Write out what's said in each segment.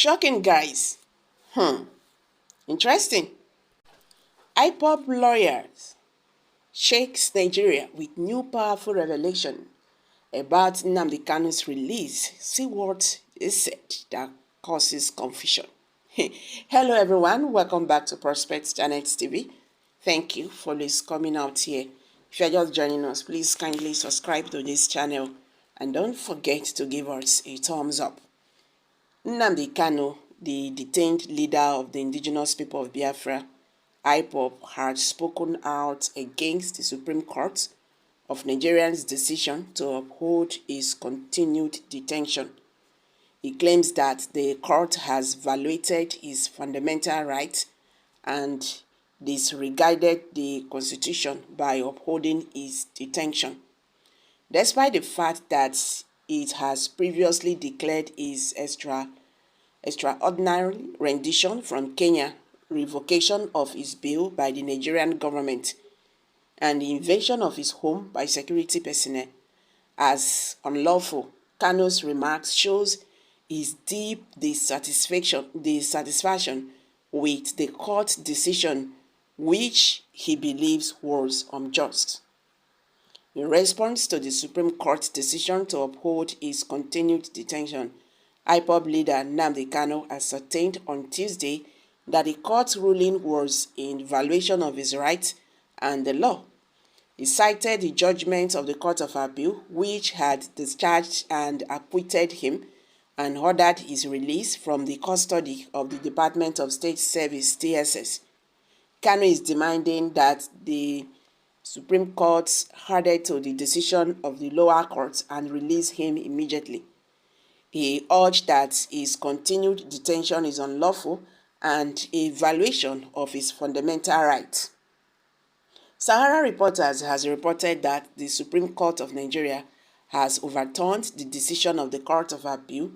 Shocking, guys. Interesting. IPOB lawyers shakes Nigeria with new powerful revelation about Nnamdi Kanu's release. See what is said that causes confusion. Hello everyone, welcome back to Prospect Channels TV. Thank you for this coming out here. If you are just joining us, please kindly subscribe to this channel and don't forget to give us a thumbs up. Nnamdi Kanu, the detained leader of the indigenous people of Biafra, IPOB, had spoken out against the Supreme Court of Nigeria's decision to uphold his continued detention. He claims that the court has violated his fundamental rights and disregarded the Constitution by upholding his detention. Despite the fact that it has previously declared his extraordinary rendition from Kenya, revocation of his bail by the Nigerian government, and the invasion of his home by security personnel as unlawful, Kanu's remarks shows his deep dissatisfaction with the court decision, which he believes was unjust. In response to the Supreme Court decision to uphold his continued detention, IPOB leader Nnamdi Kanu ascertained on Tuesday that the court ruling was in violation of his rights and the law. He cited the judgment of the Court of Appeal, which had discharged and acquitted him and ordered his release from the custody of the Department of State Service (DSS). Kanu is demanding that the Supreme Court adhere to the decision of the lower court and release him immediately. He urged that his continued detention is unlawful and a violation of his fundamental rights. Sahara Reporters has reported that the Supreme Court of Nigeria has overturned the decision of the Court of Appeal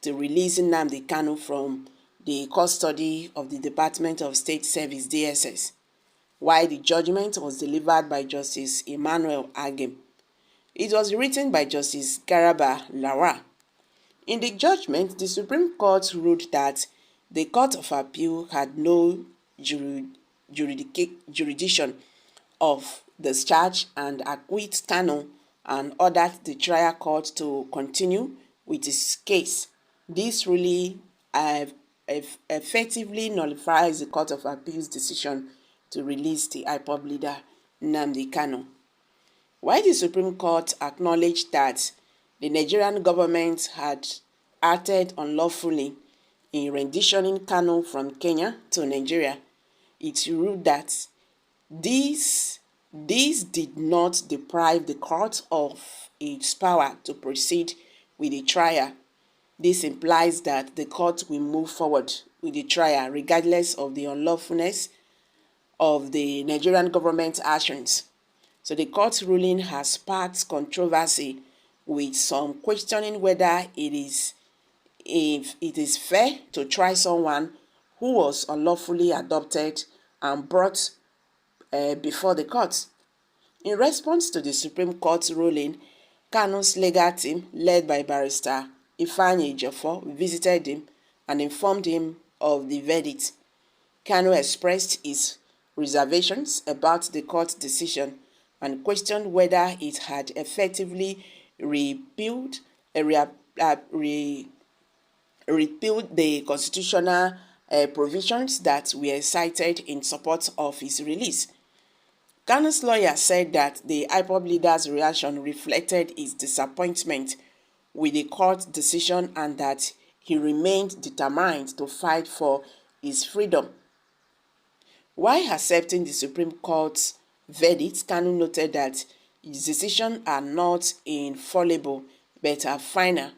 to release Nnamdi Kanu from the custody of the Department of State Service (DSS), while the judgment was delivered by Justice Emmanuel Agim. It was written by Justice Garaba Lawal. In the judgment, the Supreme Court ruled that the Court of Appeal had no jurisdiction of discharge and acquit Kanu and ordered the trial court to continue with his case. This really effectively nullifies the Court of Appeal's decision to release the IPOB leader Nnamdi Kanu. While the Supreme Court acknowledged that the Nigerian government had acted unlawfully in renditioning Kanu from Kenya to Nigeria, it ruled that this did not deprive the court of its power to proceed with the trial. This implies that the court will move forward with the trial regardless of the unlawfulness of the Nigerian government's actions. So the court's ruling has sparked controversy, with some questioning whether it is fair to try someone who was unlawfully adopted and brought before the court. In response to the Supreme Court's ruling, Kanu's legal team, led by Barrister Ifeanyi Ejiofor, visited him and informed him of the verdict. Kanu expressed his reservations about the court's decision and questioned whether it had effectively repealed the constitutional provisions that were cited in support of his release. Kanu's lawyer said that the IPOB leader's reaction reflected his disappointment with the court's decision and that he remained determined to fight for his freedom. While accepting the Supreme Court's verdict, Kanu noted that his decisions are not infallible but are final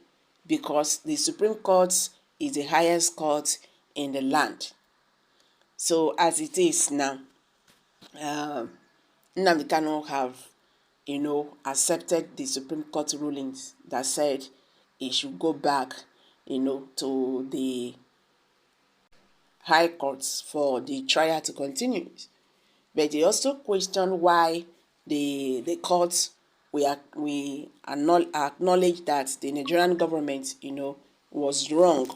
because the Supreme Court is the highest court in the land. So as it is now, Nnamdi Kanu have, accepted the Supreme Court rulings that said he should go back, to the high courts for the trial to continue. But he also questioned why the courts we acknowledge that the Nigerian government, was wrong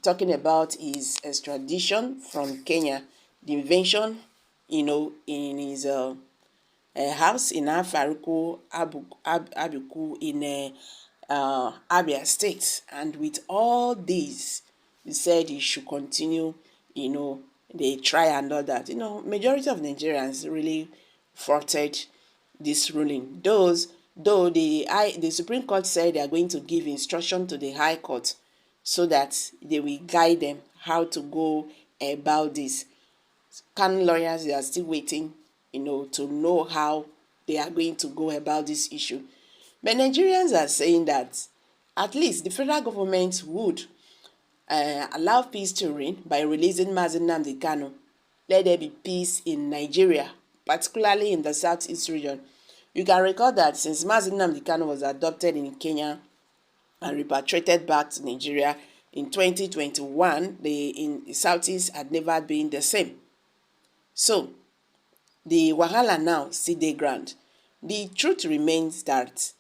talking about his extradition from Kenya, the invention, in his house in Abuku in Abia State. And with all these, he said he should continue, they try and all that. Majority of Nigerians really faulted this ruling. Though the Supreme Court said they are going to give instruction to the High Court so that they will guide them how to go about this. Kaun lawyers, they are still waiting, to know how they are going to go about this issue. But Nigerians are saying that at least the federal government would allow peace to reign by releasing Nnamdi. Let there be peace in Nigeria, particularly in the southeast region. You can recall that since Nnamdi was adopted in Kenya and repatriated back to Nigeria in 2021, the southeast had never been the same. So, the wahala now still dey ground. The truth remains that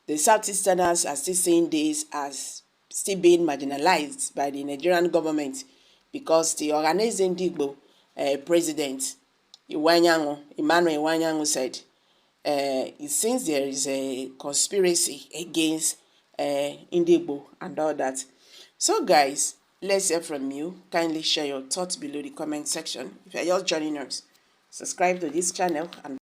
the Southeasterners are still seeing this as still being marginalized by the Nigerian government because the Organizing Igbo president, Emmanuel Iwanyanwu, said it seems there is a conspiracy against Igbo and all that. So guys, let's hear from you. Kindly share your thoughts below the comment section. If you're just joining us, subscribe to this channel and